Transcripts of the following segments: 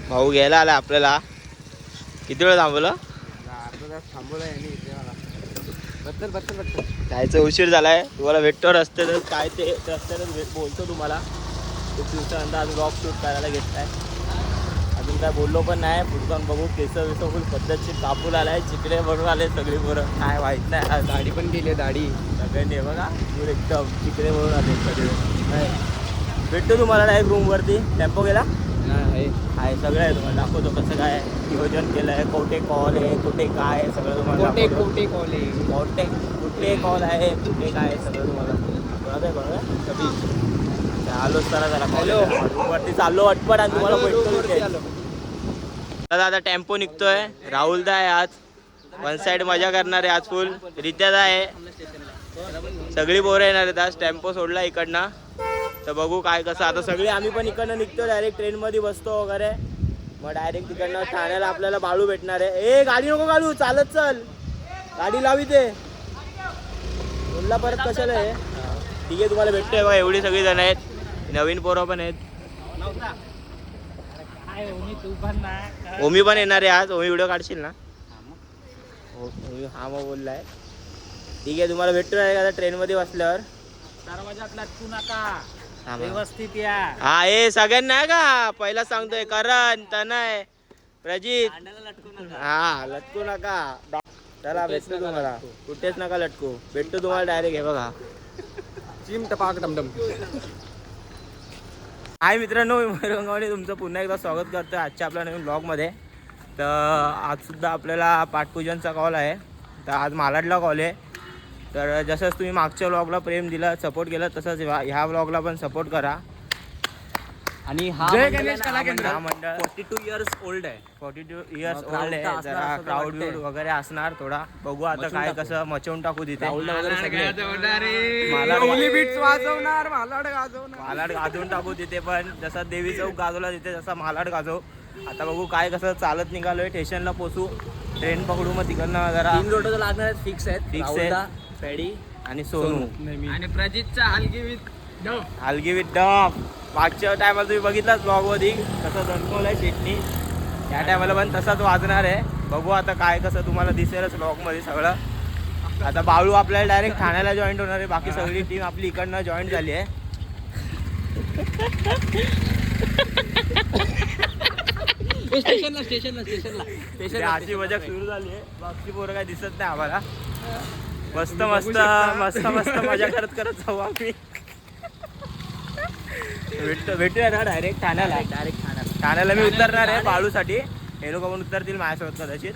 भाऊ घ्यायला आला आपल्याला. किती वेळ थांबवलं? अर्धा तास थांबवलं आहे इथे मला. बत्तर जायचं उशीर झालाय. तुम्हाला भेटतो रस्त्यातच. काय ते रस्त्यातच बोलतो तुम्हाला. खूप दिवसानंतर आज ब्लॉग शूट करायला घेतलाय. अजून काय बोललो पण नाही. पुढचं बघू. केस विस फुल पद्धतशीर कापून आलाय. चिकडे बनून आले सगळी पोरं. काय माहित नाही. दाढी पण केली दाढी सगळ्यांनी बघा पूर एकदम चिकडे बनून आले सगळे. भेटतो तुम्हाला डायरेक्ट रूमवरती. टेम्पो गेला आहे सगळं आहे. तुम्हाला दाखवतो कसं काय नियोजन केलं आहे. कुठे कॉल आहे कुठे काय आहे सगळं तुम्हाला. कुठे कॉल आहे कुठे कॉल आहे कुठे काय आहे सगळं तुम्हाला बरोबर. कधी आलोच जरा रूमवरती चाललो अटपट आणि तुम्हाला भेटतो. आता टेम्पो निघतोय. राहुलदा आहे आज. वन साईड मजा करणार आहे आज फुल. रित्यादा आहे. सगळी पोरं येणार आहेत आज. टेम्पो सोडला इकडनं तर बघू काय कसं. आता सगळे आम्ही पण इकडनं निघतो. डायरेक्ट ट्रेनमध्ये बसतो वगैरे. मग डायरेक्ट तिकडनं ठाण्याला आपल्याला बाळू भेटणार आहे. ए गाडी नको काढू चालत चल. गाडी लावी ते बोलला परत कशाला आहे. ठीक आहे तुम्हाला भेटतोय बघा. एवढी सगळी जण आहेत. नवीन पोरं पण आहेत. ओमी पण येणार आहे आज. ओमी व्हिडिओ काढशील ना? हा मग बोललाय. ठीक आहे तुम्हाला भेटतो आता ट्रेनमध्ये बसल्यावर. दरवाजात लटकू नका. व्यवस्थित या. हा ए सगळ्यांना आहे का पहिला सांगतोय. करण तनय प्रजित हा लटकू नका. चला भेटतो तुम्हाला. कुठेच नका लटकू. भेटतो तुम्हाला डायरेक्ट. हे बघा चिम टपाक डमडम. हाय मित्रांनो मी मयूरंगावणे तुमचं पुन्हा एकदा स्वागत करतोय आजच्या आपल्या नवीन ब्लॉगमध्ये. तर आजसुद्धा आपल्याला पाठपूजनचा कॉल आहे. तर आज मालाडला कॉल आहे. तर जसंच तुम्ही मागच्या व्लॉगला प्रेम दिला सपोर्ट केलं तसंच ह्या व्लॉगला पण सपोर्ट करा. आणि हा मंडळ 42 इयर्स ओल्ड आहे. 42 इयर्स ओल्ड आहे. जरा क्राऊड व्यूड वगैरे असणार थोडा. बघू आता काय कसं मचवून टाकू तिथे. मालाड गाजवून टाकू तिथे पण. जसा देवी चौक गाजवला तिथे जसा मालाड गाजव. आता बघू काय कसं. चालत निघालोय. स्टेशनला पोचू. ट्रेन पकडू. मग तिकडनं जरा 3 रोड लागणार आहेत. फिक्स आहेत. पेडी आणि सोनू आणि प्रजितचा हलगी विथ डम. मागच्या टायमाला तुम्ही बघितलाच ब्लॉग मध्ये कसं दणकवलंय शेटनी. त्या टायमाला पण तसाच वाजणार आहे. बघू आता काय कसं तुम्हाला दिसेलच ब्लॉग मध्ये सगळं. आता बाळू आपल्याला डायरेक्ट ठाण्याला जॉईन होणार आहे. बाकी सगळी टीम आपली इकडनं जॉईन झाली आहे. स्टेशनला अशी मजा सुरू झाली आहे. बाकी पोरं काय दिसत नाही आम्हाला. मस्त मस्त मस्त मस्त मजा करत करत जाऊ आम्ही. भेटूया ना डायरेक्ट ठाण्याला. ठाण्याला मी उतरणार आहे बाळूसाठी. हे लोक पण उतरतील माझ्यासोबत कदाचित.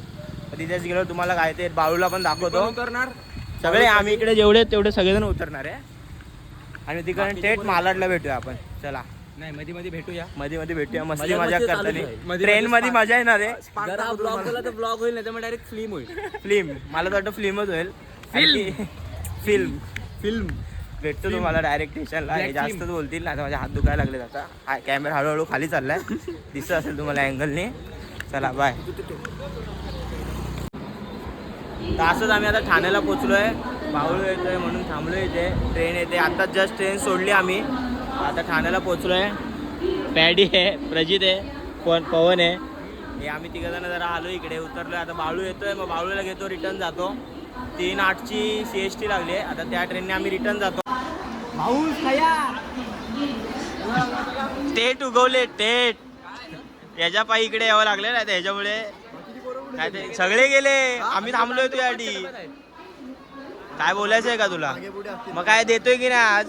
तिथेच गेलो तुम्हाला काय ते बाळूला पण दाखवतो. उतरणार सगळे आम्ही इकडे जेवढे तेवढे सगळेजण उतरणार आहे. आणि तिकडे थेट मालाडला भेटूया आपण. चला नाही मध्ये भेटूया. मध्ये भेटूया. मस्ती मजा करताना ट्रेन मध्ये मजा येणार आहे. ब्लॉग होईल नाही डायरेक्ट फिल्म होईल. फिल्म मला तर वाटतं फिल्मच होईल. फिल्म भेटतो तुम्हाला डायरेक्ट स्टेशनला. हे जास्तच बोलतील ना. माझे हात दुखायला लागले. आता कॅमेरा हळूहळू खाली चाललाय. दिसत असेल तुम्हाला अँगलने. चला बाय. तर असंच आम्ही आता ठाण्याला पोचलोय. बाळू येतोय म्हणून थांबलोय इथे. ट्रेन येते आता. जस्ट ट्रेन सोडली आम्ही. आता ठाण्याला पोचलोय. पॅडी आहे प्रजित आहे पवन आहे. हे आम्ही तिघजण जरा आलो इकडे उतरलोय. आता बाळू येतोय. मग बाळूला घेतो रिटर्न जातो. 3:08ची CST लागली आहे. आता त्या ट्रेनने आम्ही रिटर्न जातो. टेट उगवले टेट. याच्या पायी इकडे यावं लागले ना. ह्याच्यामुळे काय ते सगळे गेले. आम्ही थांबलोय तुझ्यासाठी. काय बोलायचं आहे का तुला? मग काय देतोय की नाही आज?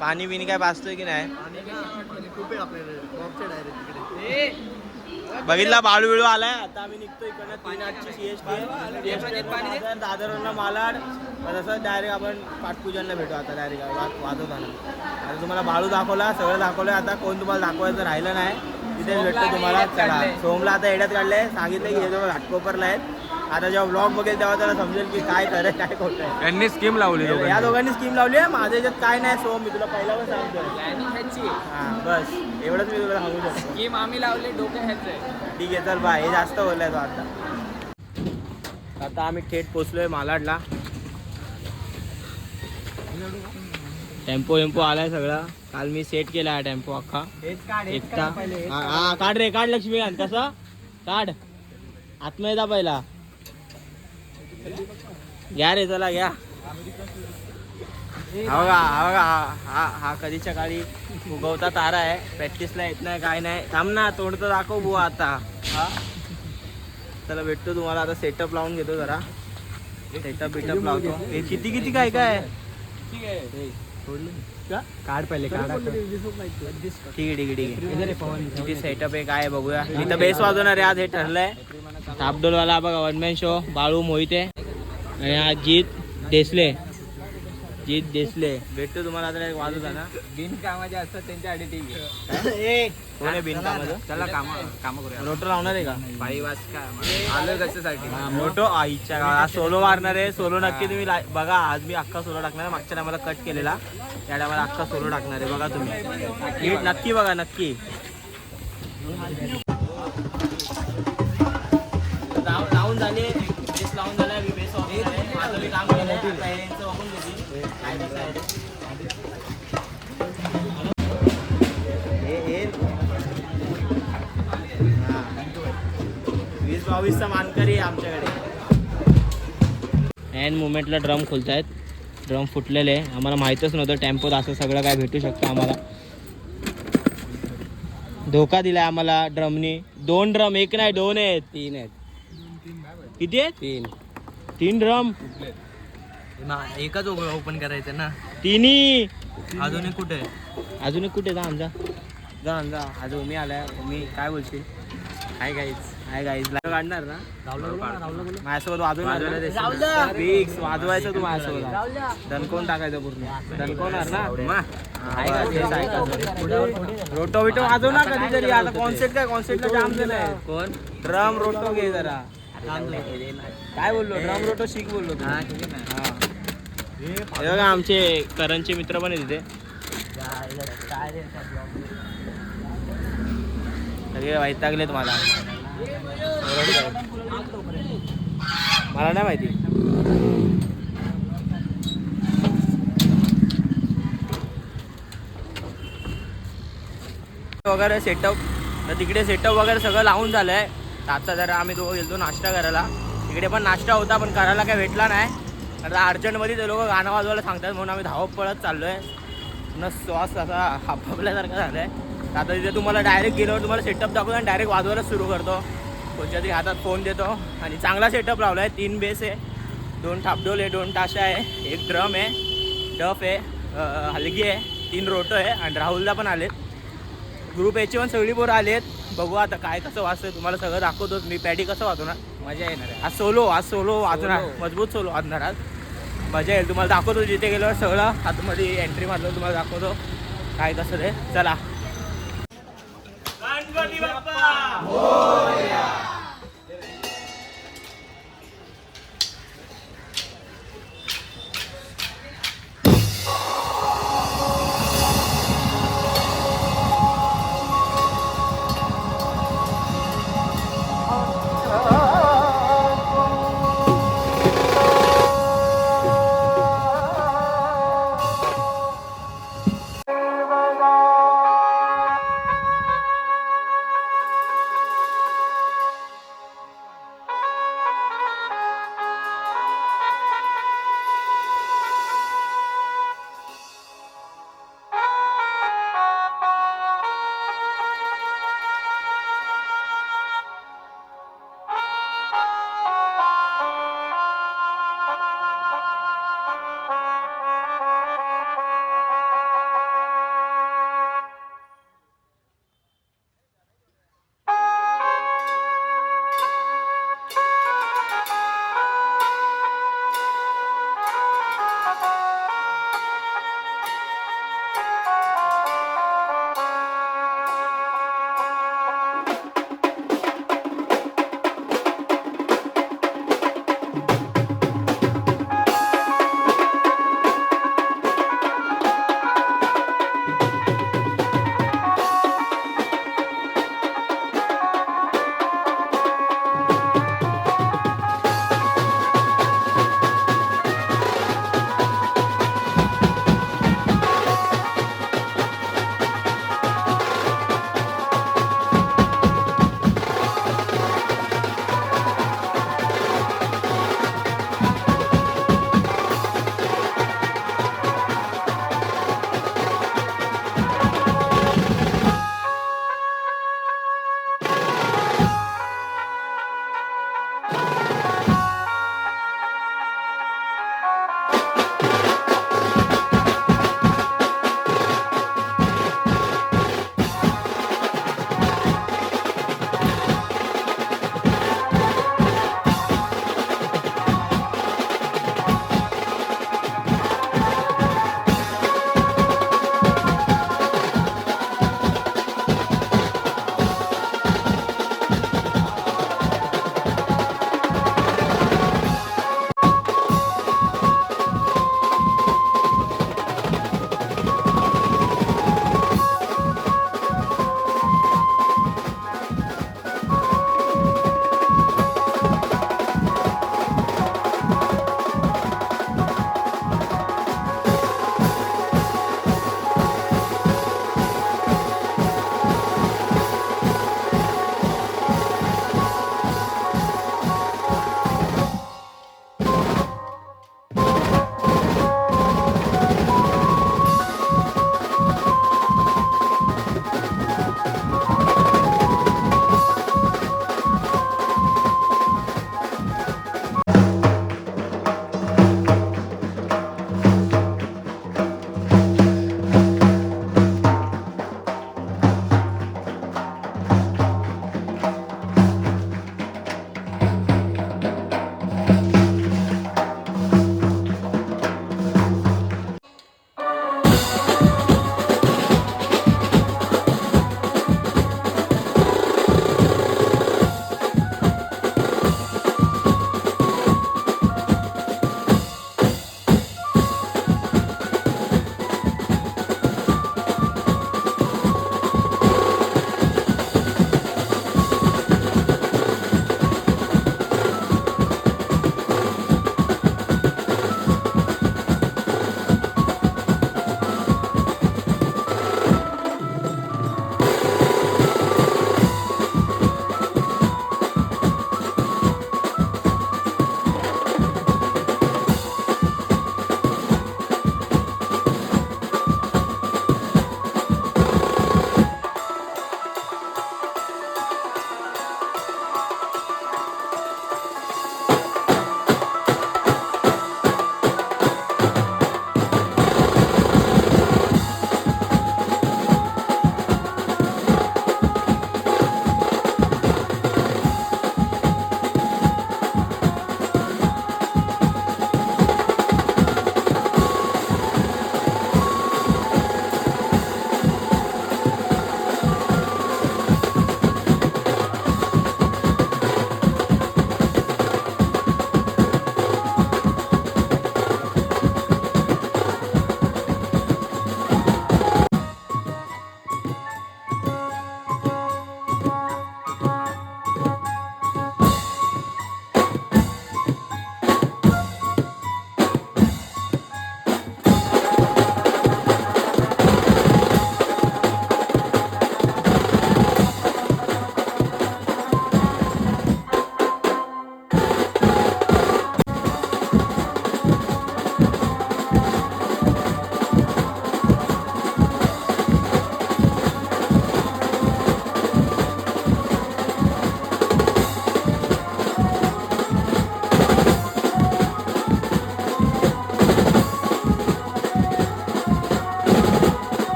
पाणी बिणी काय पाजतोय की नाही? बघितला बाळू बिळू आलाय. आता आम्ही निघतो इकडनं. 3:08ची CST दादरवरनं मालाड. तसं डायरेक्ट आपण पाठपूजनला भेटू. आता डायरेक्ट वाजवताना. आता तुम्हाला बाळू दाखवला सगळं दाखवलंय. आता कोण तुम्हाला दाखवायचं राहिलं नाही. तिथेच भेटतो तुम्हाला. चला सोमला आता एड्यात काढलंय. सांगितलं की हे जवळ घाटकोपरला आहेत. आता जेव्हा ब्लॉग बघेल तेव्हा त्याला समजेल की काय करायचं काय खोटं आहे. त्यांनी स्कीम लावली. या दोघांनी स्कीम लावली आहे. माझ्या याच्यात काय नाही सोम. मी तुला पहिला पण सांगतो. हां बस एवढंच मी तुला सांगू शकतो. स्कीम आम्ही लावले. डोकं ह्याचं. ठीक आहे चल बाय. हे जास्त बोललाय तो आता. आता आम्ही थेट पोचलोय मालाडला. टेम्पो आलाय सगळा. काल मी सेट केला हा टेम्पो अख्खा एकटा. हा काढ रे काढ लक्ष्मीकांत कसा काढ आत्मा जा पहिला घ्या रे चला घ्या. हा बघा हा बघा हा कधीच्या काळी उगवता तारा आहे. प्रॅक्टिसला येत नाही काय नाही. थांब ना तोंड तर दाखव बुवा आता. हा चला भेटतो तुम्हाला आता. सेटअप लावून घेतो जरा. सेटअप बिटअप लावतो. हे किती काय काय काढ पहिले काढ. ठीक आहे किती सेटअप आहे काय बघूया. इथं बेस वाजवणार आहे आज हे ठरलंय. थापडोलवाला बघा one man show. Balu Mohite आणि आज जीत देसले भेटतो तुम्हाला आता. वाजवता ना बिनकामाचे असतात त्यांच्यासाठी ठीक कोण आहे बिनकामाचं. चला काम करूया. रोटो लावणार आहे का बाई वाज काय आलं कशासाठी मोठो आईच्या गावात सोलो मारणार आहे. सोलो नक्की तुम्ही बघा. आज मी अख्खा सोलो टाकणार आहे. मागच्या टायमाला कट केलेला त्या टायमाला अख्खा सोलो टाकणार आहे. बघा तुम्ही नीट नक्की बघा नक्की. लावून झाले बेस लावून झालाय. मी बेस माझं मी काम केलंय. बघून घेतली काय कसं आहे हे 20-22चा मानकरी आमच्याकडे. हँड मुवमेंटला ड्रम खोलतायत. ड्रम फुटलेले आम्हाला माहीतच नव्हतं. टेम्पोत असं सगळं काय भेटू शकतं आम्हाला. धोका दिलाय आम्हाला ड्रमनी. 2 ड्रम एक नाही 2 आहेत 3 आहेत. किती आहेत 3 ड्रम. एकच ओपन करायचं ना. तिन्ही अजून कुठे अजून एक कुठे जा आमचा जा आज उमी आलाय. उमी काय बोलशील. हाय गाईज काढणार ना. माझ्यासोबत वाजवणार फिक्स वाजवायचं. तू माझ्यासोबत दणकोन टाकायचं पूर्ण दणकोणार ना. रोटो बिटो वाजवणार कधीतरी. आता कॉन्सेप्टला जाम झालंय. कोण ड्रम रोटो घे जरा. काय बोललो ड्रम रोटो शिक बोललो. हे बघा आमचे करणचे मित्र पण आहे तिथे. सगळे वैतागलेत मला नाही माहिती. वगैरे सेटअप तर तिकडे सेटअप वगैरे सगळं लावून झालंय. आता जरा आम्ही दोघं गेलो नाश्ता करायला. तिकडे पण नाश्ता होता पण करायला काय भेटला नाही. आता अर्जंटमध्ये ते लोक गाणं वाजवायला सांगतात म्हणून आम्ही धावत पळत चाललोय. न श्वास असा हापल्यासारखं झालंय. आता तिथे तुम्हाला डायरेक्ट गेल्यावर तुम्हाला सेटअप दाखवतो आणि डायरेक्ट वाजवायला सुरू करतो. कोणत्या तरी हातात फोन देतो आणि चांगला सेटअप लावला आहे. 3 बेस आहे 2 थापडोल आहे 2 ताशा आहे 1 ड्रम आहे डफ आहे हलगी आहे 3 रोटो आहे आणि राहुलला पण आलेत. ग्रुप याची पण सगळी पोरं आलेत. बघू आता काय कसं वाजतंय तुम्हाला सगळं दाखवतोच मी. पॅडी कसं वाजवणार मजा येणार आहे. आज सोलो वाजवणार. मजबूत सोलो वाजणार आज. मजा येईल. तुम्हाला दाखवतो जिथे गेल्यावर सगळं आतमध्ये एंट्री मारलं तुम्हाला दाखवतो काय कसं ते. चला Ganpati Bappa Morya.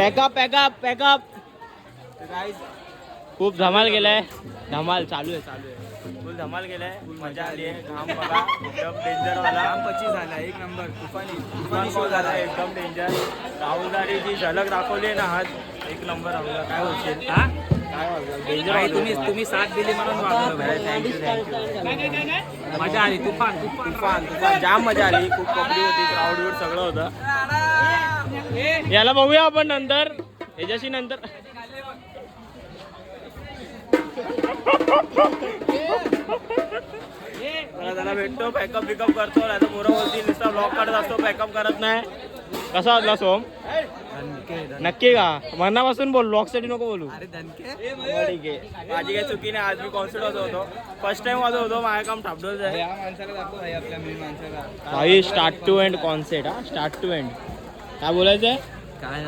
Pack up pack up pack up. खूप धमाल केलाय. धमाल चालू आहे फुल धमाल केलाय. मजा आली आहे. घाम बघा एकदम डेंजर वाला. काम 25 झाला. एक नंबर तुफान शो झाला एकदम डेंजर. राहुलदारी जी झलक दाखवली आहे ना आज एक नंबर. राहुलला काय होईल हा काय डेंजर. तुम्ही साथ दिली म्हणून थँक्यू. मजा आली. तुफान जाम मजा आली. खूप पब्लिक होती. क्राऊड बिऊड सगळं होतं. याला बघूया आपण नंतर. याच्याशी नंतर त्याला भेटतो. पॅकअप बिकअप करतो. नाही तर पोरं बोलतील नुसता ब्लॉग काढत असतो पॅकअप करत नाही. कसा वाटला सोम? नक्की का? मनापासून बोल. ब्लॉग साठी नको बोलू. ठीक आहे. माझी काही चुकी नाही. आज मी कॉन्फिडन्स होतो. फर्स्ट टाइम माझं होतो. माझं काम थांबडोच आहे. भाई स्टार्ट टू एंड कॉन्सेप्ट. हा स्टार्ट टू एंड. काय बोलायचंय? काय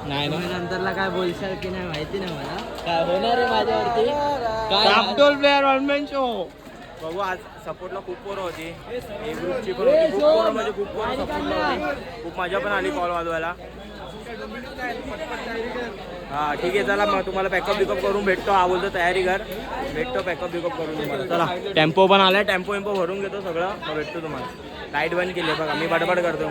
नाही ना नंतरला काय बोलशाल की नाही माहिती नाही मला. काय होणार आहे माझ्यावरती? कापटोल प्लेअर ऑनलाईन शो बघू. आज सपोर्टला खूप पोरं होती. ग्रुपची पण होती. खूप पोरं म्हणजे खूप पोरं सपोर्टला होती. खूप मजा पण आली कॉल वाजवायला. हा ठीक आहे. चला मग तुम्हाला पॅकअप बिकअप करून भेटतो. हा बोलतो तयारी कर. भेटतो पॅकअप बिकअप करून तुम्हाला. चला टेम्पो पण आलाय. टेम्पो वेम्पो भरून घेतो सगळं. मग भेटतो तुम्हाला. लाईट बंद केली बघा. मी बडबड करतो.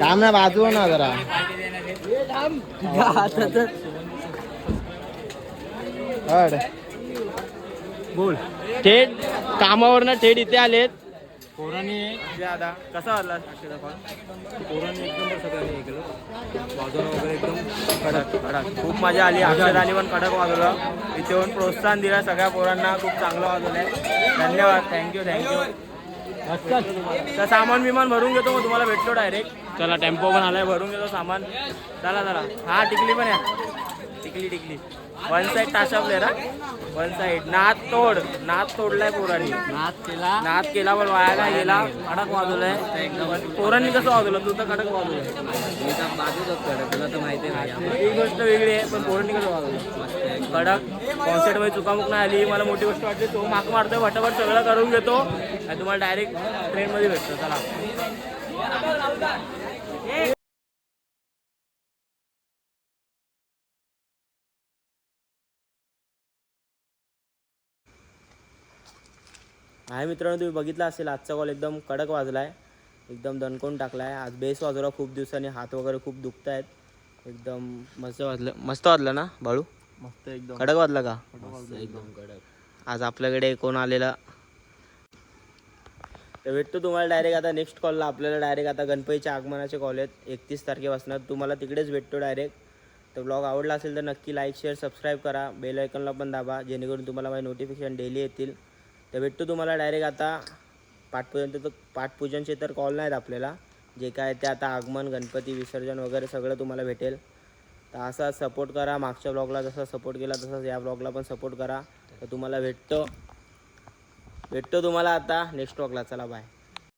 थांब ना बाजू ना जरा. बोल. थेट कामावरनं थेट इथे आलेत पोरांनी. दादा कसा वाटला पोरांनी? एकदम सगळं हे केलं. वाजवणं वगैरे एकदम कडक. खूप मजा आली. अक्षराने पण कडक वाजवलं. इथे येऊन प्रोत्साहन दिलं सगळ्या पोरांना. खूप चांगलं वाजवलंय. धन्यवाद. थँक्यू. तर सामान विमान भरून घेतो. मग तुम्हाला भेटतो डायरेक्ट. चला टेम्पो पण आलाय. भरून घेतो सामान. चला. हा टिकली पण या. टिकली वन साईड टाशा ना. वन साईड नाद तोडलाय पोरांनी. नाद केला पण वाया नाही गेला. कडक वाजवलाय. पोरांनी कसं वाजवलं? तू तर कडक वाजवलंय. तुला तर माहिती ही गोष्ट वेगळी आहे. पण पोरांनी कसं वाजवलं? कडक. कॉन्सर्ट मध्ये चुकामुक नाही आली. मला मोठी गोष्ट वाटते. तो माक मारतोय. फटाफट सगळं करून घेतो आणि तुम्हाला डायरेक्ट ट्रेन मध्ये भेटतो. चला. आहे मित्रांनो, तुम्ही बघितला असेल आजचा कॉल एकदम कडक वाजला आहे. एकदम दणकवून टाकला आहे. आज बेस वाजवला. खूप दिवसांनी हात वगैरे खूप दुखत आहेत. एकदम मस्त वाजलं ना बाळू? मस्त एकदम कडक वाजला का? एकदम कडक. आज आपल्याकडे कोण आलेला तर भेटतो तुम्हाला डायरेक्ट. आता नेक्स्ट कॉलला आपल्याला डायरेक्ट आता गणपतीच्या आगमनाचे कॉल आहेत. 31 तारखेपासून तुम्हाला तिकडेच भेटतो डायरेक्ट. तर ब्लॉग आवडला असेल तर नक्की लाईक शेअर सबस्क्राईब करा. बेल आयकॉनला पण दाबा जेणेकरून तुम्हाला माझे नोटिफिकेशन डेली येतील. तर भेटतो तुम्हाला डायरेक्ट. आता पाठपूजनचे तर कॉल नाहीत आपल्याला. जे काय ते आता आगमन गणपती विसर्जन वगैरे सगळं तुम्हाला भेटेल. तर असा सपोर्ट करा. मागच्या ब्लॉगला जसा सपोर्ट केला तसाच या ब्लॉगला पण सपोर्ट करा. तर तुम्हाला भेटतो तुम्हाला आता नेक्स्ट ब्लॉगला. चला बाय.